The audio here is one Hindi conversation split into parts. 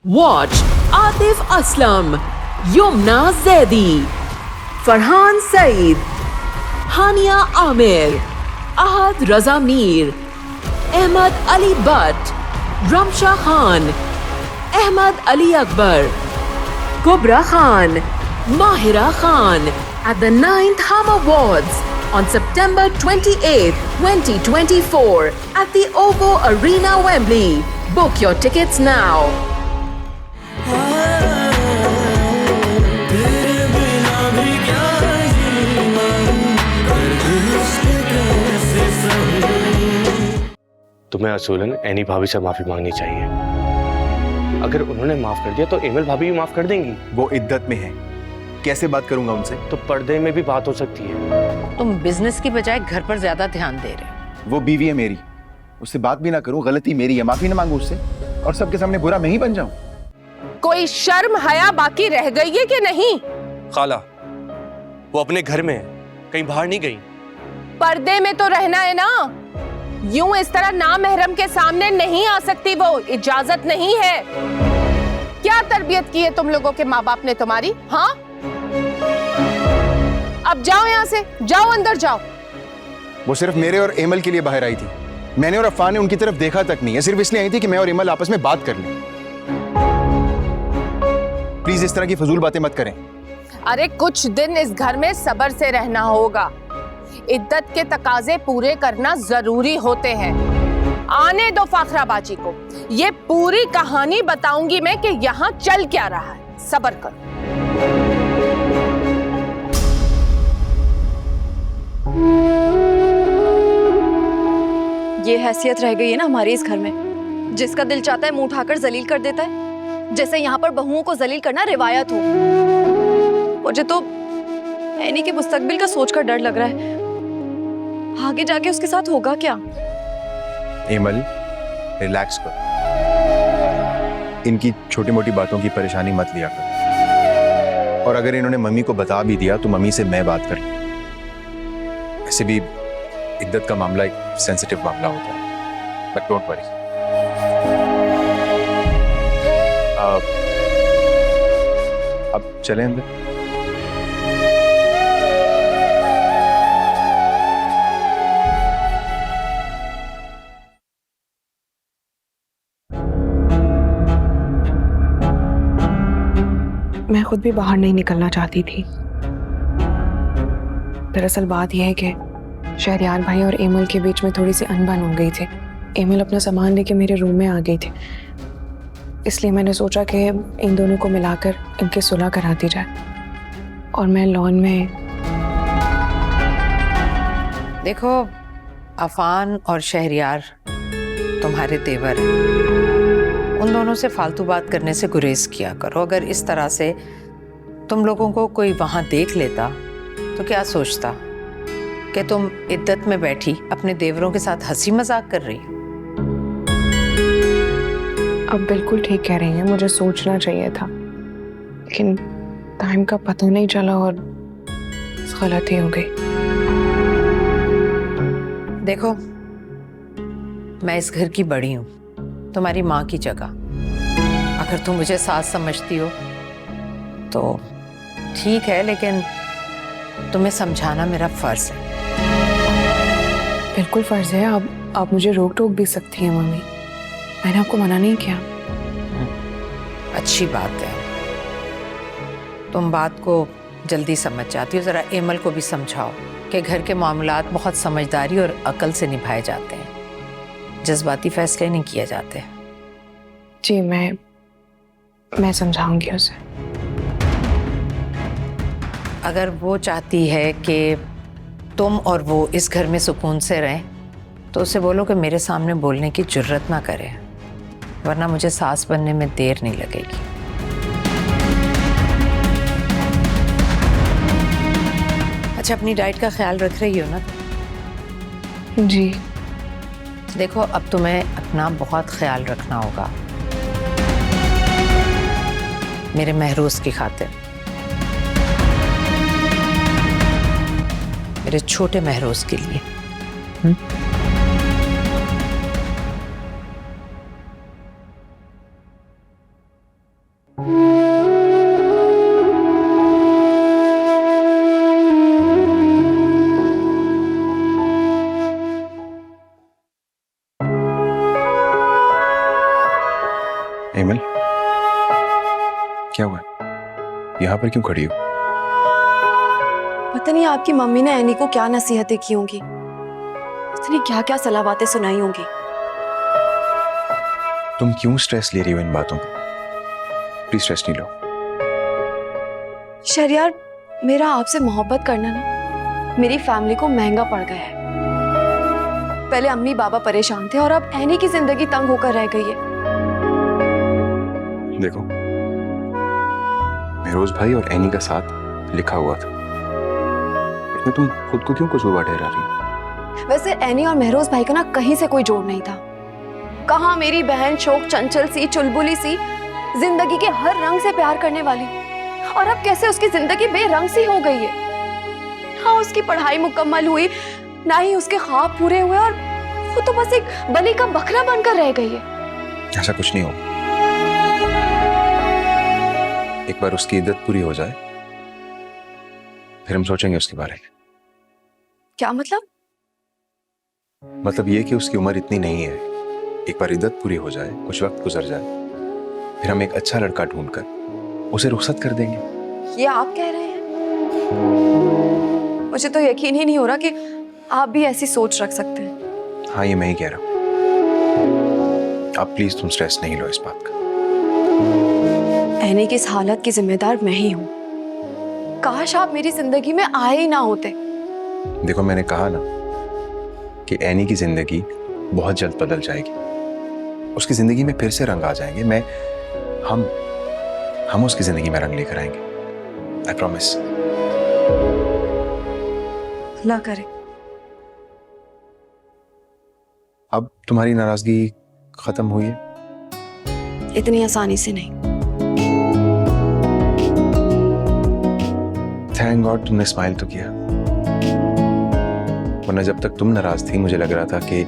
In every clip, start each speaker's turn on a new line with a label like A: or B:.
A: Watch Atif Aslam, Yumna Zaidi, Farhan Saeed, Hania Amir, Ahad Raza Mir, Ahmad Ali Butt, Ramsha Khan, Ahmad Ali Akbar, Kubra Khan, Mahira Khan at the 9th Hum Awards on September 28, 2024 at the OVO Arena, Wembley. Book your tickets now.
B: तुम्हें असूलन एनी भाभी से माफी मांगनी चाहिए। अगर उन्होंने माफ कर दिया तो एमएल भाभी भी माफ कर देंगी।
C: वो इद्दत में है, कैसे बात करूंगा उनसे?
B: तो पर्दे में भी बात हो सकती है।
D: तुम बिजनेस की बजाय घर पर ज्यादा ध्यान दे रहे हो।
C: वो बीवी है मेरी, उससे बात भी ना करूं, गलती मेरी है, माफी ना मांगू उससे और सबके सामने बुरा मैं ही बन जाऊं?
E: कोई शर्म हया बाकी रह गई है कि नहीं?
B: खाला, वो अपने घर में है, कहीं बाहर नहीं गई।
E: पर्दे में तो रहना है ना, यूं इस तरह नामहरम के सामने नहीं आ सकती, वो इजाजत नहीं है। क्या तरबियत की है तुम लोगों के माँ बाप ने तुम्हारी? हाँ, अब जाओ यहाँ से, जाओ अंदर जाओ।
C: वो सिर्फ मेरे और एमल के लिए बाहर आई थी। मैंने और अफ़ान ने उनकी तरफ देखा तक नहीं है, सिर्फ इसलिए आई थी कि मैं और एमल आपस में बात कर लें। प्लीज इस तरह की फजूल बातें मत करें।
E: अरे कुछ दिन इस घर में सब्र से रहना होगा, इद्दत के तकाजे पूरे करना जरूरी होते हैं। आने दो फाखरा बाजी को, ये पूरी कहानी बताऊंगी मैं कि यहाँ चल क्या रहा है। सब्र करो।
F: ये हैसियत रह गई है ना हमारे इस घर में, जिसका दिल चाहता है मुंह उठाकर जलील कर देता है, जैसे यहाँ पर बहुओं को जलील करना रिवायत हो। मुझे तो एनी के मुस्तकबिल का सोचकर डर लग रहा है, आगे जाके उसके साथ होगा क्या।
C: एमल, रिलैक्स कर, इनकी छोटी मोटी बातों की परेशानी मत लिया कर। और अगर इन्होंने मम्मी को बता भी दिया तो मम्मी से मैं बात कर लूं। ऐसे भी इद्दत का मामला एक सेंसिटिव मामला होता है, बट डोंट वरी। अब चलें अंदर।
G: मैं खुद भी बाहर नहीं निकलना चाहती थी। दरअसल बात यह है कि शहरयार भाई और एमल के बीच में थोड़ी सी अनबन हो गई थी। एमल अपना सामान लेके मेरे रूम में आ गई थी, इसलिए मैंने सोचा कि इन दोनों को मिलाकर इनकी सुलह करा दी जाए। और मैं लॉन में
D: देखो, अफान और शहरयार तुम्हारे तेवर हैं। उन दोनों से फालतू बात करने से गुरेज किया करो। अगर इस तरह से तुम लोगों को कोई वहां देख लेता तो क्या सोचता कि तुम इद्दत में बैठी अपने देवरों के साथ हंसी मजाक कर रही हो।
G: अब बिल्कुल ठीक कह रही हैं, मुझे सोचना चाहिए था, लेकिन टाइम का पता नहीं चला और गलती हो गई।
D: देखो, मैं इस घर की बड़ी हूं, तुम्हारी माँ की जगह। अगर तुम मुझे सास समझती हो तो ठीक है, लेकिन तुम्हें समझाना मेरा फर्ज है।
G: बिल्कुल फर्ज है। आप मुझे रोक टोक भी सकती हैं मम्मी, मैंने आपको मना नहीं किया।
D: अच्छी बात है, तुम बात को जल्दी समझ जाती हो। जरा एमल को भी समझाओ कि घर के मामलात बहुत समझदारी और अकल से निभाए जाते हैं, जज्बाती फैसले नहीं किए जाते।
G: जी, मैं समझाऊंगी उसे।
D: अगर वो चाहती है कि तुम और वो इस घर में सुकून से रहें तो उसे बोलो कि मेरे सामने बोलने की जुर्रत ना करे, वरना मुझे सास बनने में देर नहीं लगेगी। अच्छा, अपनी डाइट का ख्याल रख रही हो ना?
G: जी।
D: देखो, अब तुम्हें अपना बहुत ख्याल रखना होगा मेरे महरूज की खातिर, मेरे छोटे महरूज के लिए।
C: क्या हुआ? यहाँ पर क्यों खड़ी हो?
F: पता नहीं आपकी मम्मी ने एनी को क्या नसीहतें की होंगी, उसने क्या क्या सलाह बातें सुनाई होंगी।
C: तुम क्यों स्ट्रेस ले रही हो इन बातों का? प्लीज स्ट्रेस नहीं लो।
F: शहरयार, मेरा आपसे मोहब्बत करना ना मेरी फैमिली को महंगा पड़ गया है। पहले अम्मी बाबा परेशान थे और अब एनी की जिंदगी तंग होकर रह गई है।
C: देखो, महरोज भाई और एनी का साथ लिखा हुआ था, इसमें तुम खुद को क्यों कसूरवार ठहरा रही हो?
F: वैसे एनी और महरोज भाई का ना कहीं से कोई जोड़ नहीं था। कहाँ मेरी बहन शोक चंचल सी, चुलबुली सी, जिंदगी के हर रंग से प्यार करने वाली, और अब कैसे उसकी जिंदगी बेरंग सी हो गई है। हाँ, उसकी पढ़ाई मुकम्मल हुई, ना ही उसके ख्वाब पूरे हुए, और वो तो बस एक बलि का बकरा बनकर रह गई है।
C: ऐसा कुछ नहीं हो। एक बार उसकी इद्दत पूरी हो जाए, फिर हम सोचेंगे उसके बारे में।
F: क्या मतलब?
C: मतलब ये कि उसकी उम्र इतनी नहीं है। एक बार इद्दत पूरी हो जाए, कुछ वक्त गुजर जाए, फिर हम एक अच्छा लड़का ढूंढकर उसे रुखसत कर देंगे।
F: ये आप कह रहे हैं? मुझे तो यकीन ही नहीं हो रहा कि आप भी ऐसी सोच रख सकते हैं।
C: हाँ, ये मैं ही कह रहा हूँ। अब प्लीज तुम स्ट्रेस नहीं लो इस बात का।
F: एनी की इस हालत की जिम्मेदार मैं ही हूँ। काश आप मेरी जिंदगी में आए ही ना होते।
C: देखो, मैंने कहा ना कि एनी की जिंदगी बहुत जल्द बदल जाएगी। उसकी जिंदगी में फिर से रंग आ जाएंगे। हम उसकी जिंदगी में रंग लेकर आएंगे। I promise.
F: अल्लाह करे।
C: अब तुम्हारी नाराजगी खत्म हुई है?
F: इतनी आसानी से नहीं।
C: थैंक गॉड तुमने स्माइल तो किया, वरना जब तक तुम नाराज थी मुझे लग रहा था कि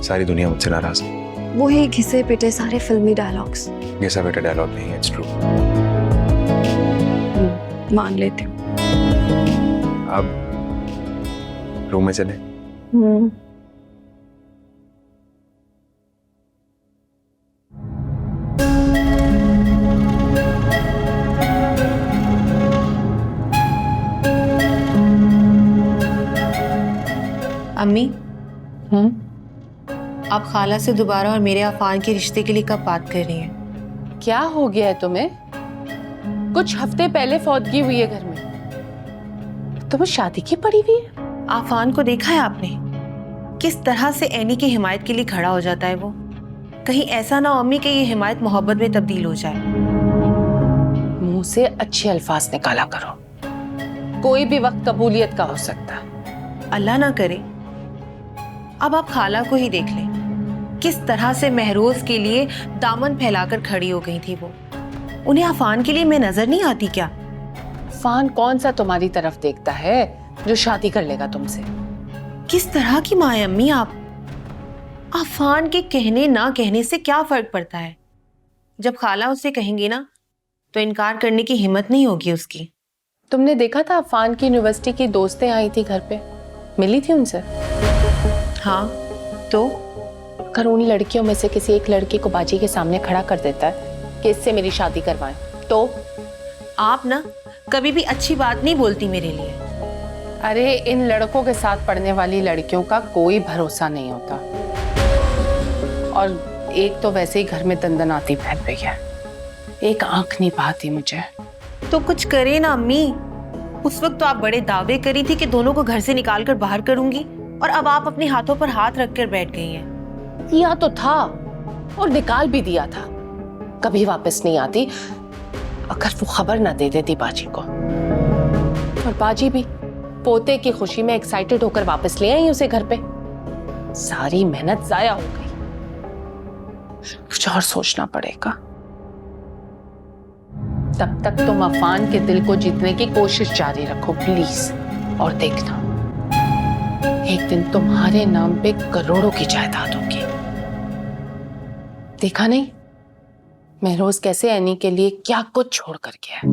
C: सारी दुनिया मुझसे नाराज है।
F: वही घिसे पिटे सारे फिल्मी डायलॉग्स।
C: घिसा बेटा डायलॉग नहीं है, इट्स ट्रू।
F: मान लेती हूँ।
C: अब रूम में चले।
H: अम्मी, आप खाला से दोबारा और मेरे अफान के रिश्ते के लिए कब बात कर रही हैं?
E: क्या हो गया है तुम्हें? कुछ हफ्ते पहले फौतगी हुई है घर में, तो वो शादी की पड़ी हुई है।
H: आफान को देखा है आपने? किस तरह से एनी की हिमायत के लिए खड़ा हो जाता है वो। कहीं ऐसा ना हो अम्मी कि ये हिमायत मोहब्बत में तब्दील हो जाए।
E: मुंह से अच्छे अल्फाज निकाला करो, कोई भी वक्त कबूलियत का हो सकता है।
H: अल्लाह ना करे। अब आप खाला को ही देख लें, किस तरह से महरोज के लिए दामन फैलाकर खड़ी हो गई थी वो। उन्हें अफान के लिए मैं नजर नहीं आती क्या?
E: फान कौन सा तुम्हारी तरफ देखता है जो शादी कर लेगा तुमसे?
H: किस तरह की माँ है अम्मी आप? अफान के कहने ना कहने से क्या फर्क पड़ता है? जब खाला उससे कहेंगी ना तो इनकार करने की हिम्मत नहीं होगी उसकी।
E: तुमने देखा था अफान की यूनिवर्सिटी की दोस्तें आई थी घर पे, मिली थी उनसे?
H: हाँ, तो
E: अगर उन लड़कियों में से किसी एक लड़की को बाजी के सामने खड़ा कर देता है कि इससे मेरी शादी करवाएं, तो
H: आप ना कभी भी अच्छी बात नहीं बोलती मेरे लिए।
E: अरे इन लड़कों के साथ पढ़ने वाली लड़कियों का कोई भरोसा नहीं होता, और एक तो वैसे ही घर में दंदनाती फैल रही है, एक आंख नहीं पाती मुझे।
H: तो कुछ करे ना अम्मी। उस वक्त तो आप बड़े दावे करी थी कि दोनों को घर से निकाल कर बाहर करूंगी, और अब आप अपने हाथों पर हाथ रखकर बैठ गई हैं।
E: किया तो था और निकाल भी दिया था, कभी वापस नहीं आती अगर वो खबर ना दे देती बाजी को। और बाजी भी पोते की खुशी में एक्साइटेड होकर वापस ले आई उसे घर पे। सारी मेहनत जाया हो गई। कुछ और सोचना पड़ेगा। तब तक तुम अफान के दिल को जीतने की कोशिश जारी रखो प्लीज, और देखना एक दिन तुम्हारे नाम पे करोड़ों की जायदाद होगी। देखा नहीं महरोज कैसे एनी के लिए क्या कुछ छोड़ कर गया है।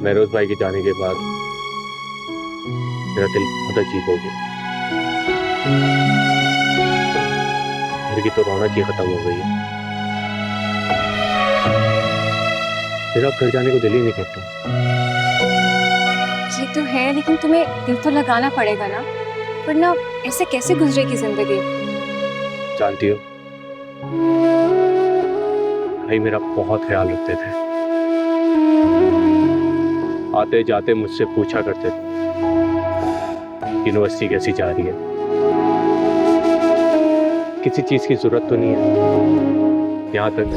B: महरोज भाई के जाने के बाद मेरा दिल बहुत अजीब हो गया। घर की तो रौनक ही खत्म हो गई है। मेरा अब घर जाने को दिल ही नहीं करता।
F: ये तो है, लेकिन तुम्हें दिल तो लगाना पड़ेगा ना, वरना ऐसे कैसे गुजरेगी जिंदगी।
B: जानती हो, भाई मेरा बहुत ख्याल रखते थे। आते जाते मुझसे पूछा करते थे यूनिवर्सिटी कैसी जा रही है, किसी चीज की जरूरत तो नहीं है। यहाँ तक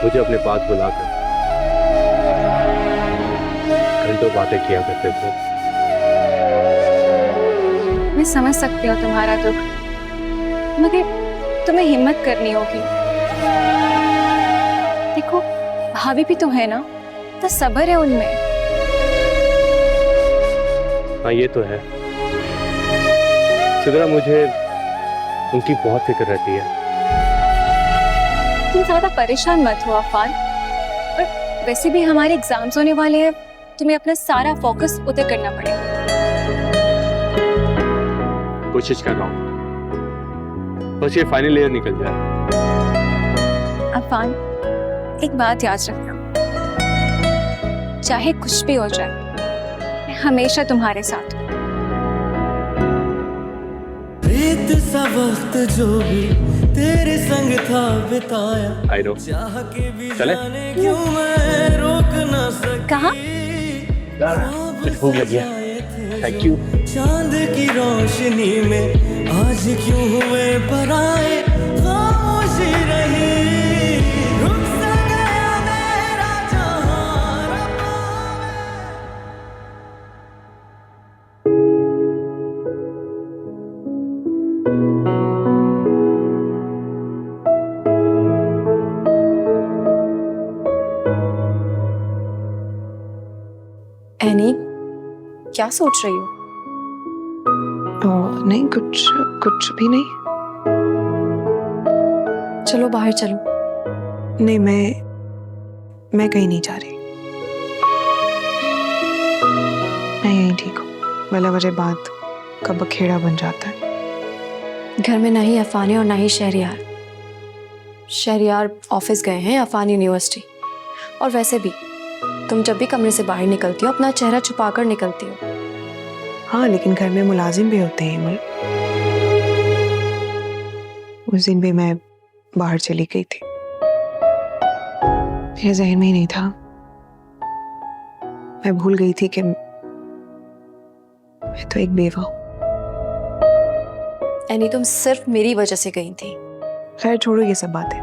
B: मुझे अपने पास बुलाकर घंटों बातें किया करते थे।
F: मैं समझ सकती हूँ तुम्हारा दुख, मगर तुम्हें हिम्मत करनी होगी। देखो भाभी भी तो है ना, तो सब्र है उनमें।
B: हाँ ये तो है, सिद्रा मुझे उनकी बहुत फिक्र रहती है।
F: तुम ज्यादा परेशान मत हो अफान, और वैसे भी हमारे एग्जाम्स होने वाले हैं, तुम्हें अपना सारा फोकस उधर करना पड़ेगा।
B: कोशिश कर रहा हूँ, बस ये फाइनल ईयर निकल जाए।
F: अफान एक बात याद रखना, चाहे कुछ भी हो जाए, मैं हमेशा तुम्हारे साथ हूँ।
I: रेत सा वक्त जो भी तेरे संग था बिताया,
B: I know.
I: चाह के भी
B: चले?
I: जाने क्यों मैं रोक ना सकी।
F: कहाँ?
B: कुछ भूख लगी है। Thank you.
I: चांद की रोशनी में आज क्यों हुए पराए, खामोशी रही, रुक सा गया मेरा जहां रब्बा
F: एनी, क्या सोच रही हो?
G: नहीं, कुछ भी नहीं।
F: चलो बाहर चलो।
G: नहीं, मैं कहीं नहीं जा रही। मैं यहीं ठीक हूँ, भले वजह बात का बखेड़ा बन जाता है।
F: घर में ना ही अफान है और ना ही शहरियार। शहरियार ऑफिस गए हैं, अफान यूनिवर्सिटी। और वैसे भी तुम जब भी कमरे से बाहर निकलती हो, अपना चेहरा छुपाकर निकलती हो।
G: हाँ, लेकिन घर में मुलाजिम भी होते हैं इमल। उस दिन भी मैं बाहर चली गई थी, मेरे जहन में ही नहीं था। मैं भूल गई थी कि मैं तो एक बेवा हूं।
F: एनी, तुम सिर्फ मेरी वजह से गई थी।
G: खैर छोड़ो ये सब बातें।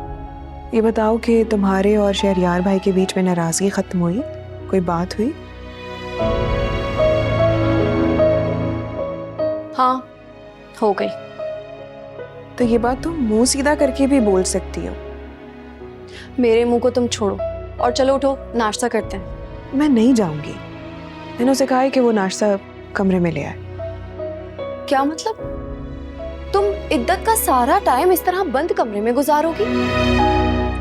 G: ये बताओ कि तुम्हारे और शहरियार भाई के बीच में नाराजगी खत्म हुई? कोई बात हुई?
F: हाँ, हो गई।
G: तो ये बात तुम मुंह सीधा करके भी बोल सकती हो।
F: मेरे मुंह को तुम छोड़ो और चलो उठो, नाश्ता करते हैं।
G: मैं नहीं जाऊंगी। मैंने उसे कहा है कि वो नाश्ता कमरे में ले आए।
F: क्या मतलब? तुम इद्दत का सारा टाइम इस तरह बंद कमरे में गुजारोगी?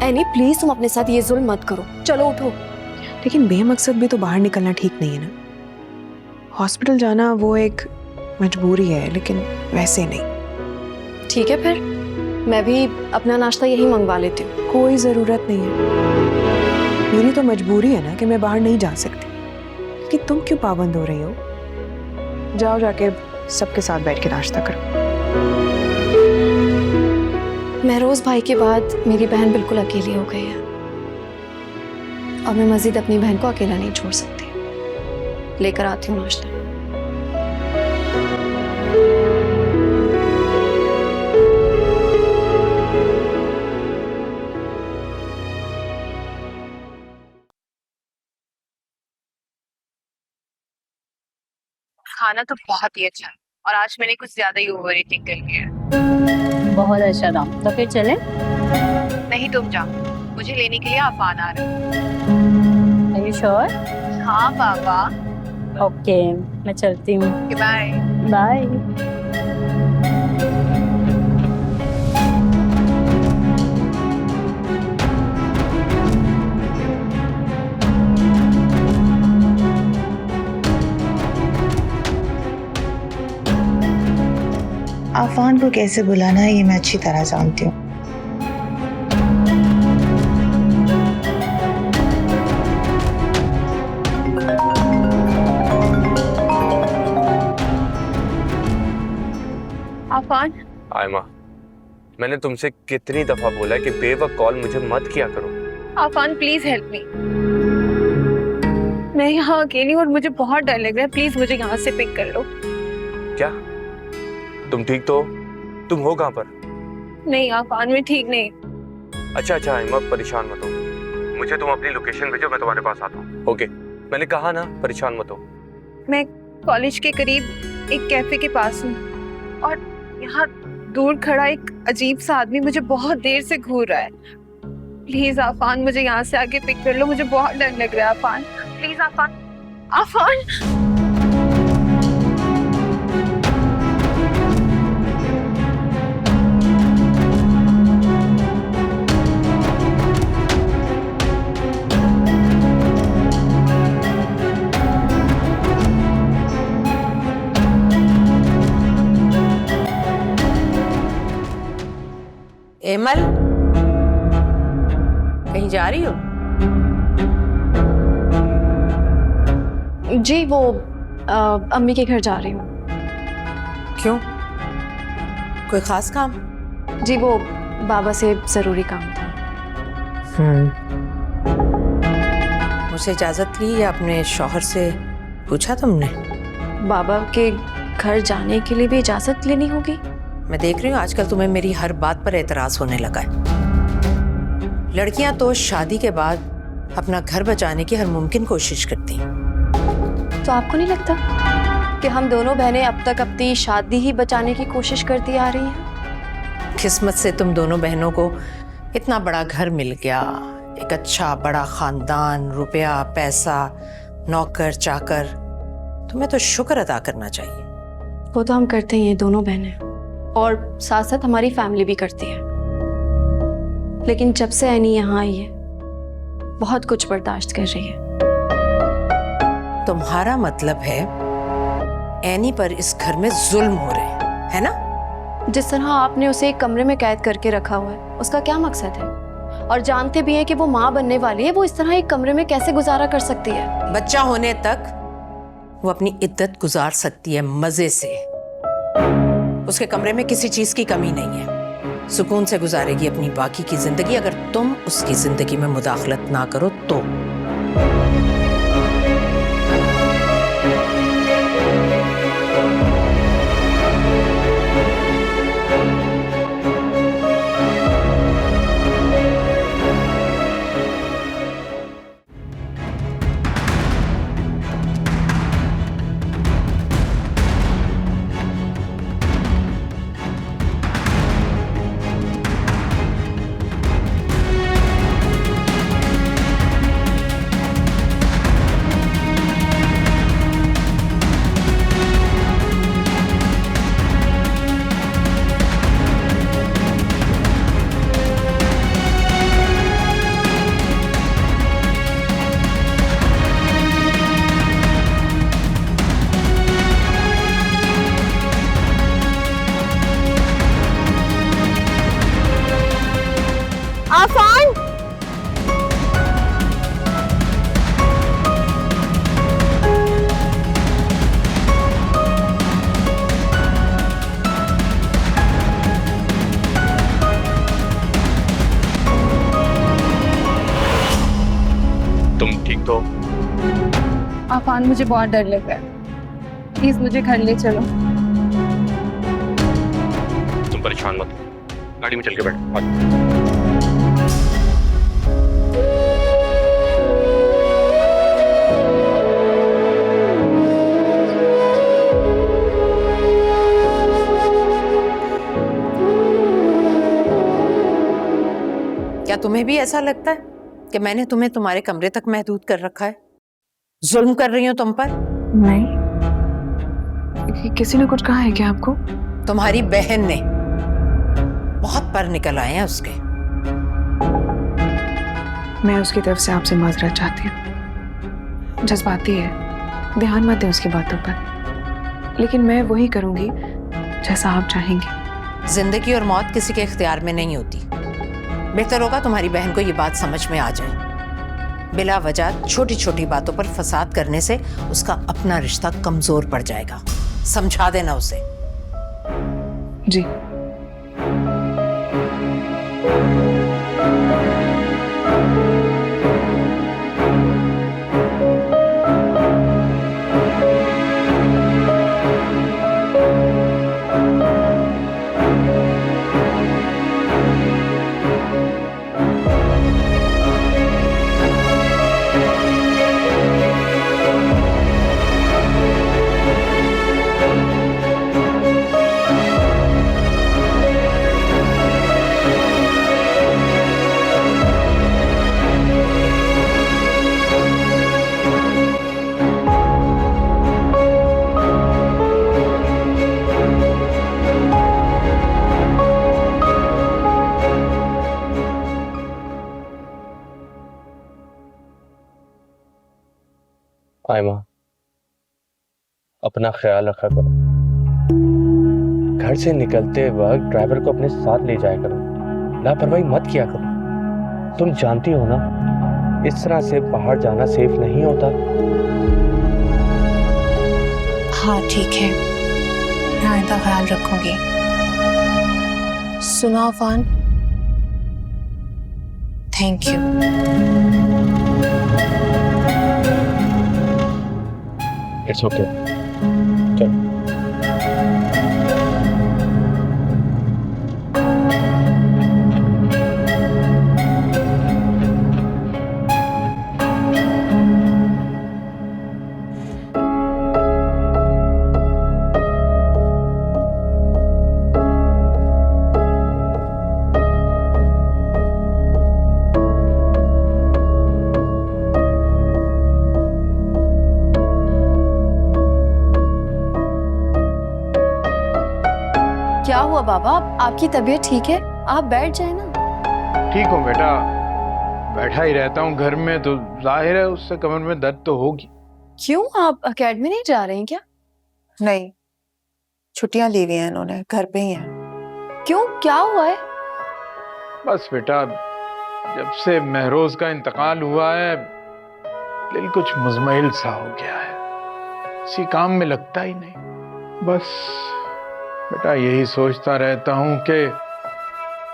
F: एनी प्लीज, तुम अपने साथ ये जुल्म मत करो। चलो उठो।
G: लेकिन बेमकसद भी तो बाहर निकलना ठीक नहीं है ना। हॉस्पिटल जाना वो एक मजबूरी है, लेकिन वैसे नहीं।
F: ठीक है, फिर मैं भी अपना नाश्ता यही मंगवा लेती हूँ।
G: कोई जरूरत नहीं है। मेरी तो मजबूरी है ना कि मैं बाहर नहीं जा सकती। कि तुम क्यों पाबंद हो रही हो? जाओ, जाके सबके साथ बैठ के नाश्ता करो।
F: महरोज भाई के बाद मेरी बहन बिल्कुल अकेली हो गई है, और मैं मजीद अपनी बहन को अकेला नहीं छोड़ सकती। लेकर आती हूँ नाश्ता।
H: खाना तो बहुत ही अच्छा है, और आज मैंने कुछ ज्यादा ही ओवर ईटिंग कर लिया।
J: बहुत अच्छा नाम, तो फिर चले?
H: नहीं, तुम जाओ, मुझे लेने के लिए अफान आ रहा है।
J: Are you sure?
H: हाँ पापा।
J: ओके, मैं चलती हूँ।
H: Bye
J: bye.
K: आफान को कैसे बुलाना है ये मैं अच्छी तरह जानती हूँ।
H: आफान,
B: आयमा, मैंने तुमसे कितनी दफा बोला है कि बेवक कॉल मुझे मत किया करो।
H: Afan please help me. मैं यहाँ अकेली और मुझे बहुत डर लग रहा है, प्लीज मुझे यहाँ से पिक कर लो।
B: क्या तुम ठीक तो? तुम हो कहाँ पर?
H: नहीं आफान, मैं ठीक नहीं।
B: अच्छा आयमा, परेशान मत हो, मुझे तुम अपनी लोकेशन भेजो, मैं तुम्हारे पास आता हूँ। ओके, मैंने कहा ना, परेशान मत हो।
H: मैं कॉलेज के करीब एक कैफे के पास हूँ और यहाँ दूर खड़ा एक अजीब सा आदमी मुझे बहुत देर से घूर रहा है। प्लीज आफान मुझे यहाँ से आगे पिक कर लो, मुझे बहुत डर लग रहा है आफान। प्लीज आफान। आफान,
D: एमल, कहीं जा रही हो?
F: जी वो अम्मी के घर जा रही हूँ।
D: क्यों, कोई खास काम?
F: जी वो बाबा से ज़रूरी काम था।
D: मुझसे इजाज़त ली या अपने शौहर से पूछा तुमने?
F: बाबा के घर जाने के लिए भी इजाज़त लेनी होगी?
D: मैं देख रही हूँ आजकल तुम्हें मेरी हर बात पर एतराज़ होने लगा है। लड़कियां तो शादी के बाद अपना घर बचाने की हर मुमकिन कोशिश करती हैं।
F: तो आपको नहीं लगता कि हम दोनों बहनें अब तक अपनी शादी ही बचाने की कोशिश करती आ रही हैं?
D: किस्मत से तुम दोनों बहनों को इतना बड़ा घर मिल गया, एक अच्छा बड़ा खानदान, रुपया पैसा, नौकर चाकर। तुम्हें तो शुक्र अदा करना चाहिए।
F: वो तो हम करते ही हैं दोनों बहनें, और साथ साथ हमारी फैमिली भी करती है। लेकिन जब से एनी यहाँ आई है बहुत कुछ बर्दाश्त कर रही है।
D: तुम्हारा मतलब है एनी पर इस घर में जुल्म हो रहे हैं, है ना?
F: जिस तरह आपने उसे एक कमरे में कैद करके रखा हुआ है, उसका क्या मकसद है? और जानते भी हैं कि वो माँ बनने वाली है, वो इस तरह एक कमरे में कैसे गुजारा कर सकती है?
D: बच्चा होने तक वो अपनी इद्दत गुजार सकती है मजे से। उसके कमरे में किसी चीज की कमी नहीं है। सुकून से गुजारेगी अपनी बाकी की जिंदगी, अगर तुम उसकी जिंदगी में मुदाखलत ना करो तो।
E: आफान,
B: तुम ठीक तो?
H: आफान मुझे बहुत डर लग रहा है, प्लीज मुझे घर ले चलो।
B: तुम परेशान मत हो, गाड़ी में चल के बैठो।
D: क्या तुम्हें भी ऐसा लगता है कि मैंने तुम्हें तुम्हारे कमरे तक महदूद कर रखा है? जुल्म कर रही हूं तुम पर?
G: नहीं, किसी ने कुछ कहा है क्या आपको?
D: तुम्हारी बहन ने। बहुत पर निकल आए हैं उसके।
G: मैं उसकी तरफ से आपसे माजरत चाहती हूँ। जज्बाती है, ध्यान मत दें उसकी बातों पर। लेकिन मैं वही करूंगी जैसा आप चाहेंगे।
D: जिंदगी और मौत किसी के इख्तियार में नहीं होती। बेहतर होगा तुम्हारी बहन को ये बात समझ में आ जाए। बिला वजह छोटी छोटी बातों पर फसाद करने से उसका अपना रिश्ता कमजोर पड़ जाएगा। समझा देना उसे।
G: जी।
B: आयमा, अपना ख्याल रखा करो। घर से निकलते वक्त ड्राइवर को अपने साथ ले जाया करो, लापरवाही मत किया करो। तुम जानती हो ना, इस तरह से बाहर जाना सेफ नहीं होता।
H: हाँ ठीक है, मैं आइंदा ख्याल रखूंगी। सुना Afaan, thank you.
B: It's okay. चलो।
F: क्या हुआ बाबा, आपकी तबीयत ठीक है? आप बैठ जाए ना।
L: ठीक हूँ बेटा, बैठा ही रहता हूँ घर में, तो जाहिर है उससे कमर में दर्द तो होगी।
F: क्यों, आप एकेडमी नहीं जा रहे हैं क्या?
K: नहीं, छुट्टियां ली हुई हैं इन्होंने, घर पे ही हैं।
F: क्यों, क्या हुआ है?
L: बस बेटा, जब से महरोज का इंतकाल हुआ है दिल कुछ मुजमइल सा हो गया है, किसी काम में लगता ही नहीं। बस बेटा यही सोचता रहता हूँ कि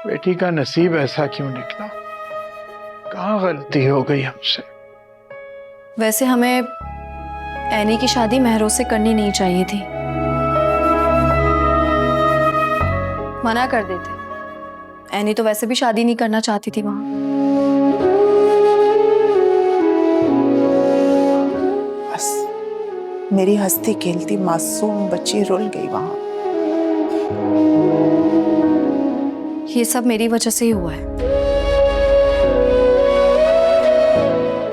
L: बेटी का नसीब ऐसा क्यों निकला, कहाँ गलती हो गई हमसे।
F: वैसे हमें एनी की शादी महरोज से करनी नहीं चाहिए थी, मना कर देते। एनी तो वैसे भी शादी नहीं करना चाहती थी वहां।
K: बस मेरी हंसती खेलती मासूम बच्ची रुल गई वहां।
F: ये सब मेरी वजह से ही हुआ है।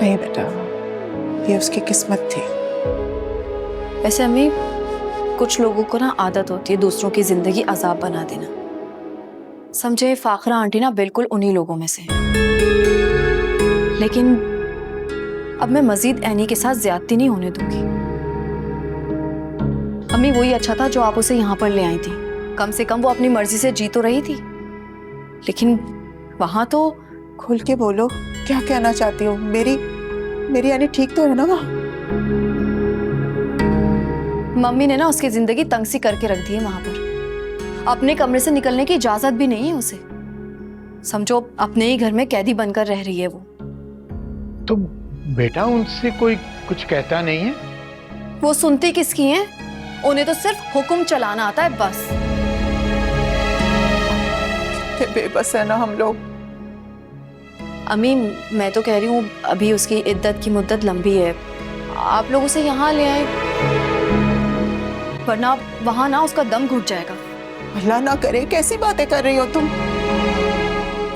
K: नहीं बेटा, ये उसकी किस्मत थी।
F: वैसे अम्मी, कुछ लोगों को ना आदत होती है दूसरों की जिंदगी अजाब बना देना। समझे, फाखरा आंटी ना बिल्कुल उन्हीं लोगों में से है। लेकिन अब मैं मजीद एनी के साथ ज्यादती नहीं होने दूंगी। अम्मी, वही अच्छा था जो आप उसे यहाँ पर ले आई थी। कम से कम वो अपनी मर्जी से जी तो रही थी, लेकिन वहां तो।
K: खुल के बोलो, क्या कहना चाहती हो? मेरी यानी ठीक तो है ना वहाँ?
F: मम्मी ने ना उसकी जिंदगी तंग सी करके रख दी है वहां पर। अपने कमरे से निकलने की इजाजत भी नहीं है उसे। समझो, अपने ही घर में कैदी बनकर रह रही है वो।
L: तो बेटा उनसे कोई कुछ कहता नहीं है?
F: वो सुनती किसकी हैं? उन्हें तो सिर्फ हुक्म चलाना आता है बस।
K: बेबस है ना हम लोग।
F: अम्मी, मैं तो कह रही हूँ अभी उसकी इद्दत की मुद्दत लंबी है, आप लोग उसे यहाँ ले आए, वरना वहां ना उसका दम घुट जाएगा।
K: अल्लाह ना करे, कैसी बातें कर रही हो तुम?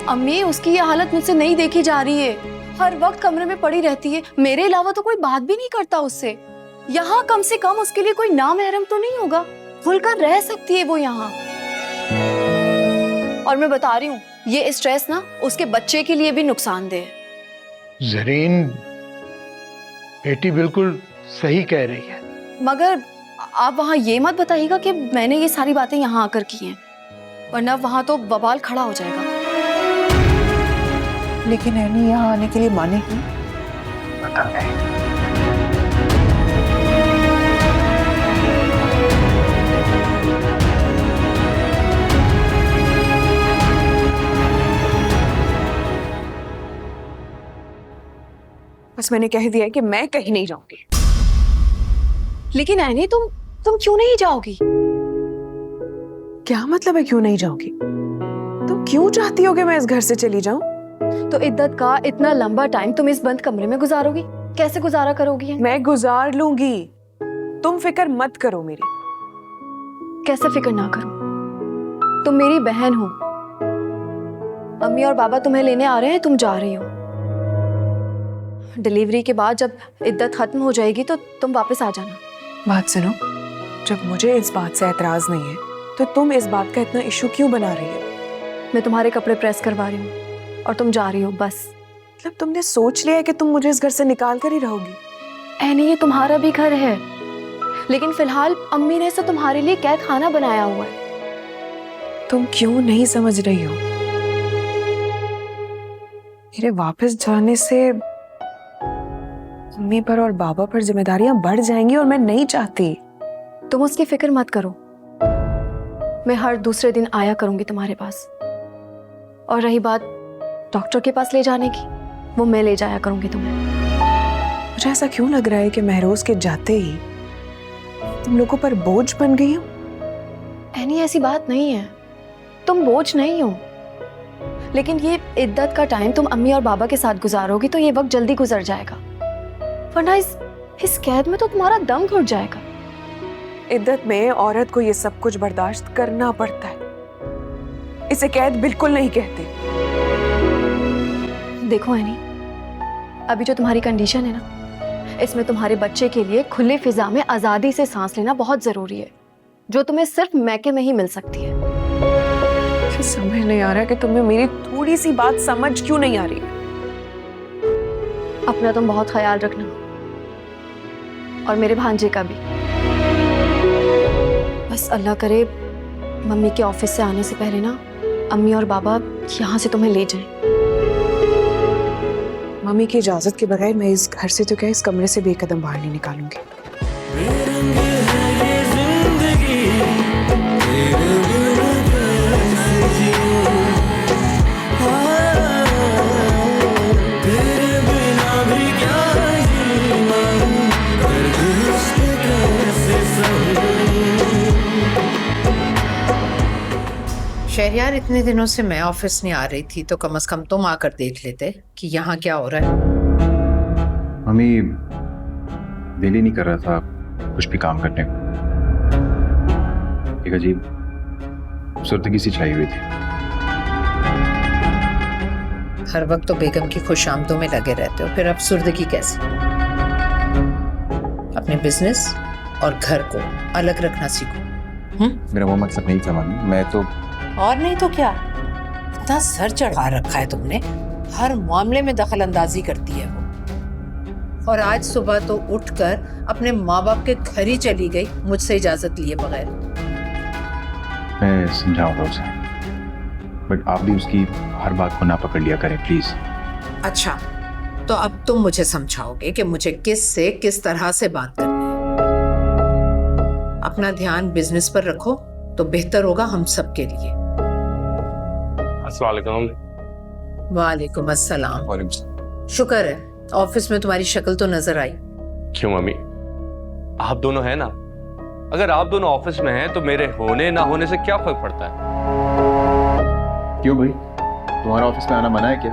F: अम्मी, उसकी ये हालत मुझसे नहीं देखी जा रही है। हर वक्त कमरे में पड़ी रहती है, मेरे अलावा तो कोई बात भी नहीं करता उससे। यहाँ कम से कम उसके लिए कोई नामहरम तो नहीं होगा, खुलकर रह सकती है वो यहाँ। और मैं बता रही हूँ, ये स्ट्रेस ना उसके बच्चे के लिए भी नुकसानदेह है।
L: ज़रीन, बेटी बिल्कुल सही कह रही है।
F: मगर आप वहाँ ये मत बताइएगा कि मैंने ये सारी बातें यहाँ आकर की हैं, वरना वहाँ तो बवाल खड़ा हो जाएगा।
K: लेकिन एनी यहाँ आने के लिए मानेगी?
B: पता नहीं।
G: बस मैंने कह दिया है कि मैं कहीं नहीं जाऊंगी।
F: लेकिन एनी तुम क्यों नहीं जाओगी?
G: क्या मतलब है क्यों नहीं जाओगी? तुम क्यों चाहती हो कि मैं इस घर से चली जाऊं?
F: तो इद्दत का इतना लंबा टाइम तुम इस बंद कमरे में गुजारोगी? कैसे गुजारा करोगी?
G: मैं गुजार लूंगी, तुम फिक्र मत करो मेरी।
F: कैसे फिक्र ना करूं? तुम मेरी बहन हो, अम्मी और बाबा तुम्हें लेने आ रहे हैं, तुम जा रही हो। डिलीवरी के बाद जब इद्दत खत्म हो जाएगी तो तुम वापस आ जाना।
G: बात सुनो, जब मुझे इस बात से एतराज नहीं है तो तुम इस बात का इतना इशू क्यों बना रही हो?
F: मैं तुम्हारे कपड़े प्रेस करवा रही हूँ और तुम जा रही हो, बस।
G: मतलब तुमने सोच लिया है कि तुम मुझे इस घर से निकाल कर ही रहोगी?
F: एनी, ये तुम्हारा भी घर है, लेकिन फिलहाल अम्मी ने इसे तुम्हारे लिए कैद खाना बनाया हुआ है।
G: तुम क्यों नहीं समझ रही हो? मेरे वापस जाने से अम्मी पर और बाबा पर जिम्मेदारियां बढ़ जाएंगी और मैं नहीं चाहती।
F: तुम उसकी फिक्र मत करो, मैं हर दूसरे दिन आया करूंगी तुम्हारे पास। और रही बात डॉक्टर के पास ले जाने की, वो मैं ले जाया करूंगी तुम्हें।
G: मुझे ऐसा क्यों लग रहा है कि महरोज के जाते ही तुम लोगों पर बोझ बन गई हो?
F: एनी, ऐसी बात नहीं है, तुम बोझ नहीं हो। लेकिन ये इद्दत का टाइम तुम अम्मी और बाबा के साथ गुजारोगी तो ये वक्त जल्दी गुजर जाएगा, वरना इस कैद में तो तुम्हारा दम घुट जाएगा।
G: इद्दत में औरत को ये सब कुछ बर्दाश्त करना पड़ता है, इसे कैद बिल्कुल नहीं कहते।
F: देखो एनी, अभी जो तुम्हारी कंडीशन है ना, इसमें तुम्हारे बच्चे के लिए खुले फिजा में आजादी से सांस लेना बहुत जरूरी है, जो तुम्हें सिर्फ मैके में ही मिल सकती है।
G: मुझे समझ नहीं आ रहा कि तुम्हें मेरी थोड़ी सी बात समझ क्यों नहीं आ रही।
F: अपना तुम बहुत ख्याल रखना, और मेरे भांजे का भी। बस अल्लाह करे मम्मी के ऑफिस से आने से पहले ना अम्मी और बाबा यहाँ से तुम्हें ले जाएं।
G: मम्मी की इजाजत के बगैर मैं इस घर से तो क्या इस कमरे से बेकदम बाहर नहीं निकालूंगी।
D: शहरयार, इतने दिनों से मैं ऑफिस नहीं आ रही थी तो कम से कम तुम आकर देख लेते कि यहाँ क्या हो रहा है।
C: मम्मी दिल ही नहीं कर रहा था कुछ भी काम करने को। एक अजीब सुर्दगी सी छाई हुई थी।
D: हर वक्त तो बेगम की खुशामदों में लगे रहते हो, फिर अब सुर्दगी कैसे? अपने बिजनेस और घर को अलग रखना सीखो।
C: मेरा वो मतलब नहीं था मम्मी, मैं तो
D: और नहीं तो क्या, इतना सर चढ़ा रखा है तुमने, हर मामले में दखल अंदाजी करती है वो। और आज सुबह तो उठकर अपने माँ बाप के घर ही चली गई मुझसे इजाजत लिए बगैर।
C: मैं समझाऊंगा उसे, बट आप भी उसकी हर बात को ना पकड़ लिया करें प्लीज।
D: अच्छा, तो अब तुम मुझे समझाओगे कि मुझे किससे किस तरह से बात करनी है। अपना ध्यान बिजनेस पर रखो तो बेहतर होगा हम सब के लिए। वालेकुम अस्सलाम। शुक्र है ऑफिस में तुम्हारी शक्ल तो नजर आई।
B: क्यों मम्मी, आप दोनों हैं ना, अगर आप दोनों ऑफिस में हैं तो मेरे होने ना होने से क्या फर्क पड़ता है?
C: क्यों भाई, तुम्हारा ऑफिस में आना मना है क्या?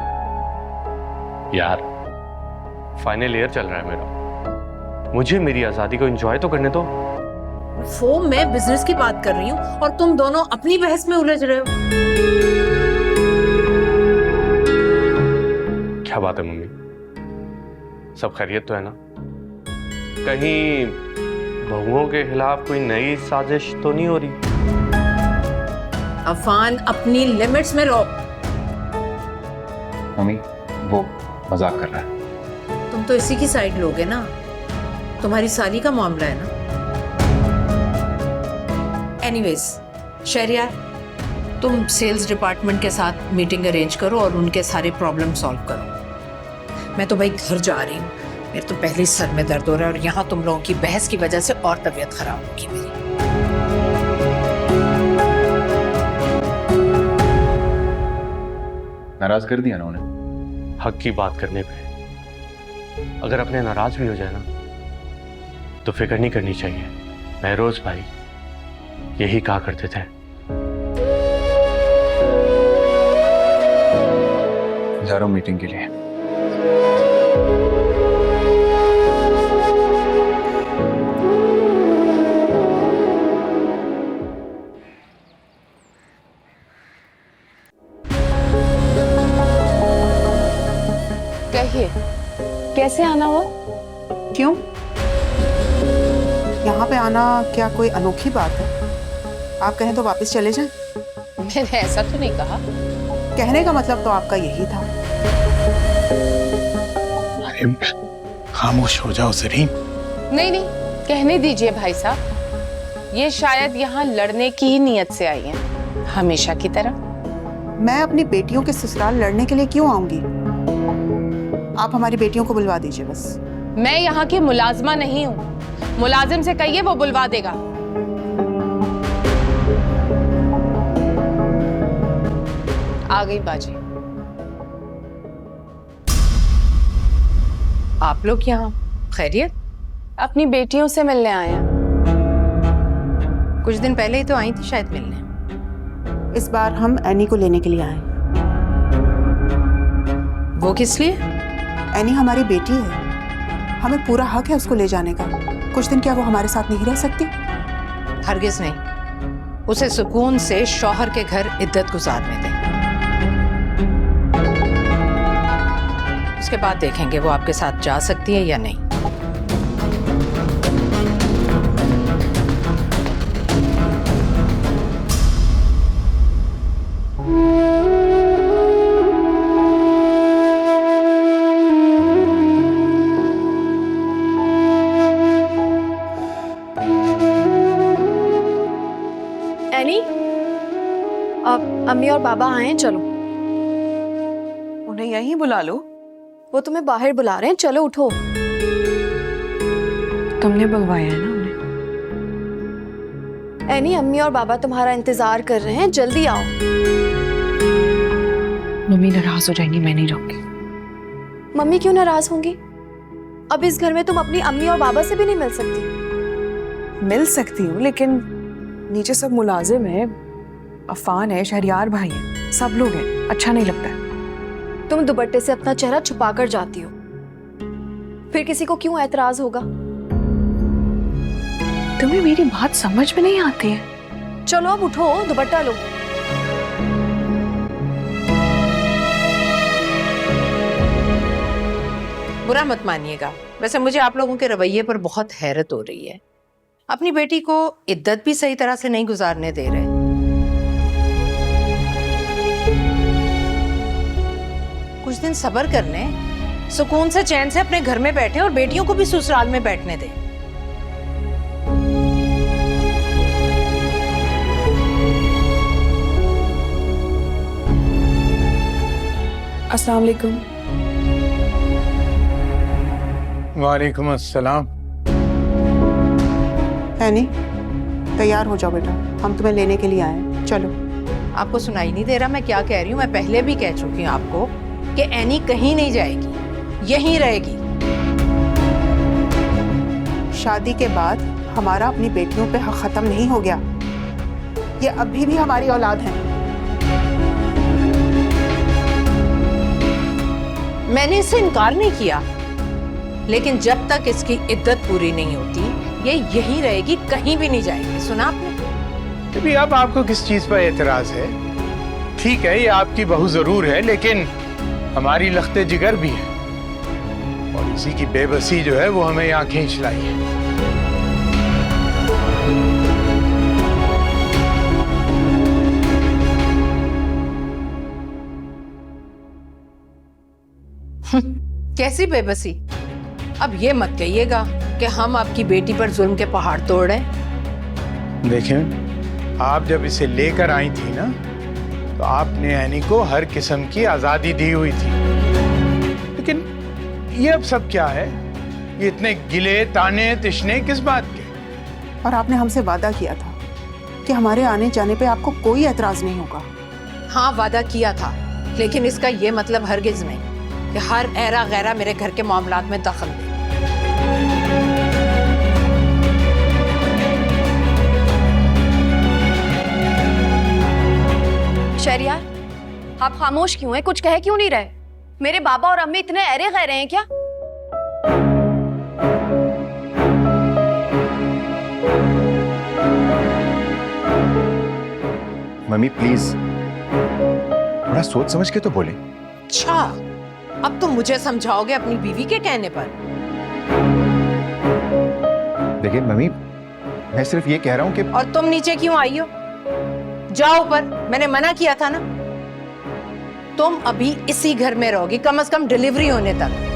B: यार फाइनल ईयर चल रहा है मेरा, मुझे मेरी आजादी को एंजॉय तो करने दो।
D: वो मैं बिजनेस की बात कर रही हूँ और तुम दोनों अपनी बहस में उलझ रहे हो।
B: क्या बात है मम्मी, सब खैरियत तो है ना? कहीं बहुओं के खिलाफ कोई नई साजिश तो नहीं हो रही?
D: अफान, अपनी लिमिट्स में रहो।
C: मम्मी वो मजाक कर रहा है।
D: तुम तो इसी की साइड लोगे ना, तुम्हारी साली का मामला है ना। एनीवेज शहरियार, तुम सेल्स डिपार्टमेंट के साथ मीटिंग अरेंज करो और उनके सारे प्रॉब्लम सॉल्व करो। मैं तो भाई घर जा रही हूँ, मेरे तो पहले ही सर में दर्द हो रहा है और यहाँ तुम लोगों की बहस की वजह से और तबीयत खराब होगी मेरी।
B: नाराज कर दिया ना उन्हें हक की बात करने पे। अगर अपने नाराज भी हो जाए ना तो फिक्र नहीं करनी चाहिए। महरोज भाई यही कहा करते थे।
C: जा रहा हूं मीटिंग के लिए।
E: कहिए, कैसे आना हुआ?
K: क्यों? यहाँ पे आना क्या कोई अनोखी बात है? आप कहें तो वापस चले जाएं।
E: मैंने ऐसा तो नहीं कहा।
K: कहने का मतलब तो आपका यही था।
L: अरे खामोश हो जाओ सरीन।
E: नहीं नहीं, कहने दीजिए भाई साहब। ये शायद यहाँ लड़ने की ही नीयत से आई हैं, हमेशा की तरह।
K: मैं अपनी बेटियों के ससुराल लड़ने के लिए क्यों आऊंगी? आप हमारी बेटियों को बुलवा दीजिए बस।
E: मैं यहाँ की मुलाजमा नहीं हूँ। मुलाजिम से कहिए, वो बुलवा देगा। आ गई बाजी।
D: आप लोग यहाँ खैरियत?
E: अपनी बेटियों से मिलने आए हैं।
D: कुछ दिन पहले ही तो आई थी शायद मिलने।
K: इस बार हम एनी को लेने के लिए आए।
D: वो किस लिए?
K: एनी हमारी बेटी है, हमें पूरा हक है उसको ले जाने का। कुछ दिन क्या वो हमारे साथ नहीं रह सकती?
D: हरगिज नहीं, उसे सुकून से शौहर के घर इद्दत गुजारने दें। उसके बाद देखेंगे वो आपके साथ जा सकती है या नहीं।
F: एनी, अब अम्मी और बाबा आए हैं, चलो।
K: उन्हें यहीं बुला लो।
F: वो तुम्हें बाहर बुला रहे हैं, चलो उठो।
G: तुमने बुलवाया है ना उन्हें?
F: एनी, अम्मी और बाबा तुम्हारा इंतजार कर रहे हैं, जल्दी आओ।
G: मम्मी नाराज हो जाएंगी, मैं नहीं रहूंगी।
F: मम्मी क्यों नाराज होंगी? अब इस घर में तुम अपनी अम्मी और बाबा से भी नहीं मिल सकती।
G: मिल सकती हूँ, लेकिन नीचे सब मुलाजिम है, अफान है, शहरियार भाई है, सब लोग हैं, अच्छा नहीं लगता है।
F: तुम दुपट्टे से अपना चेहरा छुपाकर जाती हो, फिर किसी को क्यों ऐतराज होगा?
G: तुम्हें मेरी बात समझ में नहीं आती है।
F: चलो अब उठो, दुपट्टा लो।
D: बुरा मत मानिएगा, वैसे मुझे आप लोगों के रवैये पर बहुत हैरत हो रही है। अपनी बेटी को इद्दत भी सही तरह से नहीं गुजारने दे रहे। कुछ दिन सब्र कर लें, सुकून से चैन से अपने घर में बैठे और बेटियों को भी ससुराल में बैठने दें।
G: अस्सलाम वालेकुम।
L: वालेकुम अस्सलाम।
K: एनी, तैयार हो जाओ बेटा, हम तुम्हें लेने के लिए आए हैं, चलो।
D: आपको सुनाई नहीं दे रहा मैं क्या कह रही हूँ? मैं पहले भी कह चुकी हूँ आपको कि एनी कहीं नहीं जाएगी, यहीं रहेगी।
K: शादी के बाद हमारा अपनी बेटियों पे हक खत्म नहीं हो गया। ये अभी भी हमारी औलाद है।
D: मैंने इससे इनकार नहीं किया, लेकिन जब तक इसकी इद्दत पूरी नहीं होती ये यहीं रहेगी, कहीं भी नहीं जाएगी। सुना आपने?
L: अभी अब आपको किस चीज पर एतराज है? ठीक है, ये आपकी बहू जरूर है, लेकिन हमारी लख्ते जिगर भी है और इसी की बेबसी जो है वो हमें यहाँ खींच लाई है।
D: कैसी बेबसी? अब ये मत कहिएगा कि हम आपकी बेटी पर जुल्म के पहाड़ तोड़ रहे हैं।
L: देखें, आप जब इसे लेकर आई थी ना, तो आपने एनी को हर किस्म की आजादी दी हुई थी। लेकिन ये अब सब क्या है? ये इतने गिले ताने तिश्ने किस बात के?
K: और आपने हमसे वादा किया था कि हमारे आने जाने पे आपको कोई एतराज नहीं होगा।
D: हाँ, वादा किया था, लेकिन इसका ये मतलब हरगिज नहीं कि हर ऐरा गैरा मेरे घर के मामलात में दखल दे।
F: शहरियार, आप खामोश क्यों हैं? कुछ कह क्यों नहीं रहे? मेरे बाबा और अम्मी इतने ऐरे गहरे हैं क्या?
C: मम्मी प्लीज थोड़ा सोच समझ के तो बोले।
D: अच्छा, अब तुम मुझे समझाओगे अपनी बीवी के कहने पर?
C: देखिए मम्मी, मैं सिर्फ ये कह रहा हूँ कि
D: और तुम नीचे क्यों आई हो? जाओ ऊपर, मैंने मना किया था ना। तुम अभी इसी घर में रहोगी, कम से कम डिलीवरी होने तक।